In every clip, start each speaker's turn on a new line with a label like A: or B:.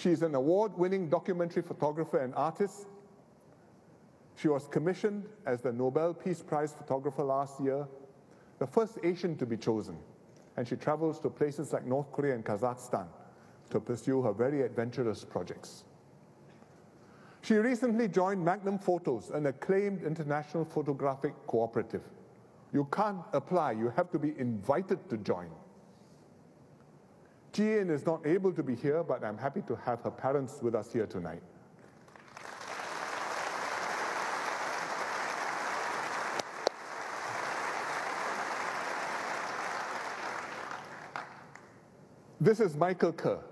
A: She's an award-winning documentary photographer and artist. She was commissioned as the Nobel Peace Prize photographer last year, the first Asian to be chosen, and she travels to places like North Korea and Kazakhstan to pursue her very adventurous projects. She recently joined Magnum Photos, an acclaimed international photographic cooperative. You can't apply, you have to be invited to join. Jian is not able to be here, but I'm happy to have her parents with us here tonight. This is Michael Kerr,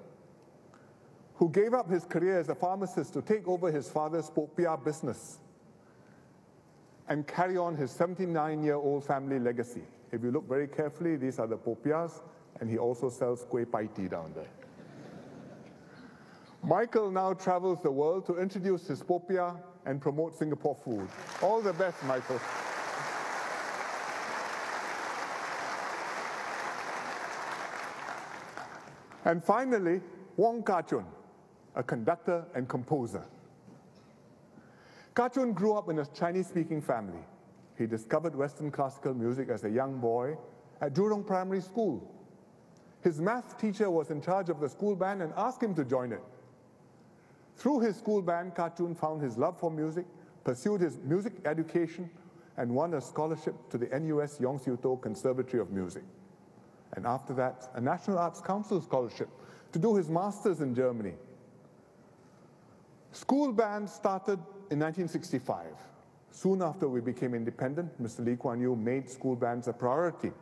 A: who gave up his career as a pharmacist to take over his father's popia business and carry on his 79-year-old family legacy. If you look very carefully, these are the popias, and he also sells kueh pai tea down there. Michael now travels the world to introduce his popia and promote Singapore food. All the best, Michael. And finally, Wong Kah-chun, a conductor and composer. Kah-chun grew up in a Chinese-speaking family. He discovered Western classical music as a young boy at Jurong Primary School. His math teacher was in charge of the school band and asked him to join it. Through his school band, Kah-chun found his love for music, pursued his music education, and won a scholarship to the NUS Yong Siu To Conservatory of Music. And after that, a National Arts Council scholarship to do his master's in Germany. School band started in 1965. Soon after we became independent, Mr. Lee Kuan Yew made school bands a priority.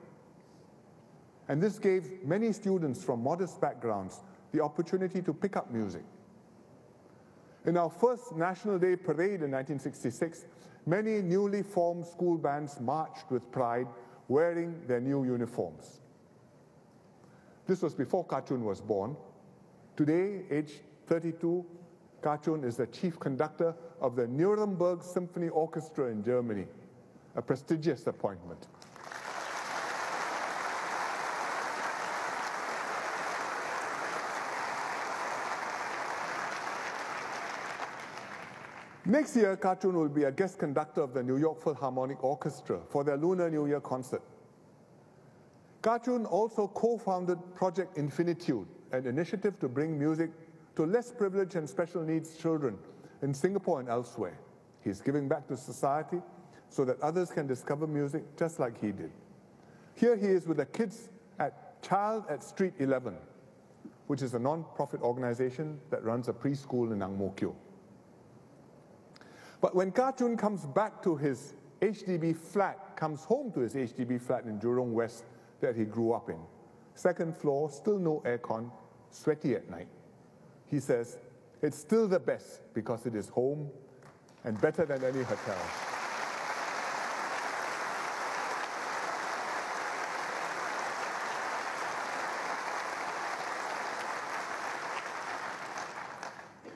A: And this gave many students from modest backgrounds the opportunity to pick up music. In our first National Day parade in 1966, many newly formed school bands marched with pride, wearing their new uniforms. This was before Kah-chun was born. Today, aged 32, Kah-chun is the chief conductor of the Nuremberg Symphony Orchestra in Germany, a prestigious appointment. Next year, Kah-chun will be a guest conductor of the New York Philharmonic Orchestra for their Lunar New Year concert. Kah-chun also co-founded Project Infinitude, an initiative to bring music to less privileged and special needs children in Singapore and elsewhere. He's giving back to society so that others can discover music just like he did. Here he is with the kids at Child at Street 11, which is a non-profit organization that runs a preschool in Ang Mo Kio. But when Kah-chun comes back to his HDB flat, comes home to his HDB flat in Jurong West that he grew up in, second floor, still no aircon, sweaty at night. He says, it's still the best because it is home and better than any hotel.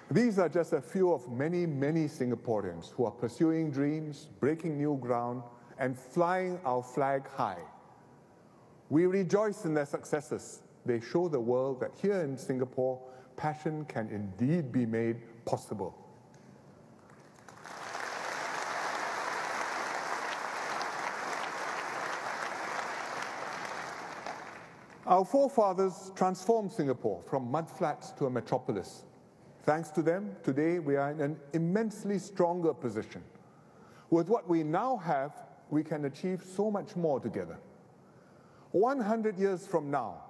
A: These are just a few of many, many Singaporeans who are pursuing dreams, breaking new ground, and flying our flag high. We rejoice in their successes. They show the world that here in Singapore, passion can indeed be made possible. Our forefathers transformed Singapore from mudflats to a metropolis. Thanks to them, today we are in an immensely stronger position. With what we now have, we can achieve so much more together. 100 years from now,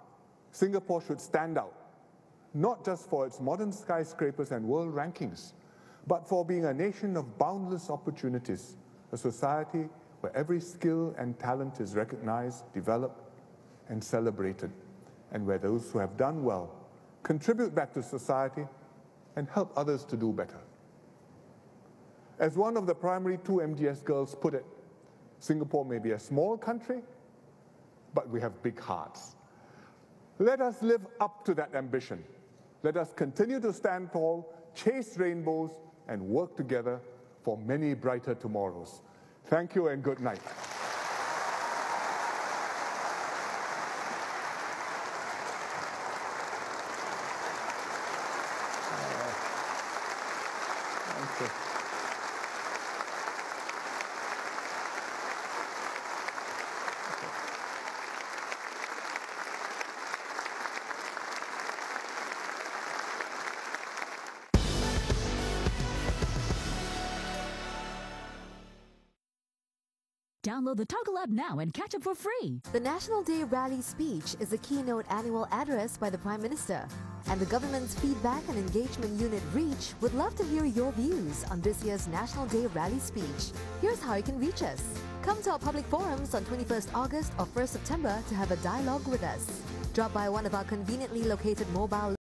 A: Singapore should stand out, not just for its modern skyscrapers and world rankings, but for being a nation of boundless opportunities, a society where every skill and talent is recognized, developed, and celebrated, and where those who have done well contribute back to society and help others to do better. As one of the primary 2 MGS girls put it, Singapore may be a small country, but we have big hearts. Let us live up to that ambition. Let us continue to stand tall, chase rainbows, and work together for many brighter tomorrows. Thank you and good night.
B: Download the Toggle app now and catch up for free.
C: The National Day Rally speech is a keynote annual address by the Prime Minister. And the government's Feedback and Engagement Unit REACH would love to hear your views on this year's National Day Rally speech. Here's how you can reach us. Come to our public forums on 21st August or 1st September to have a dialogue with us. Drop by one of our conveniently located mobile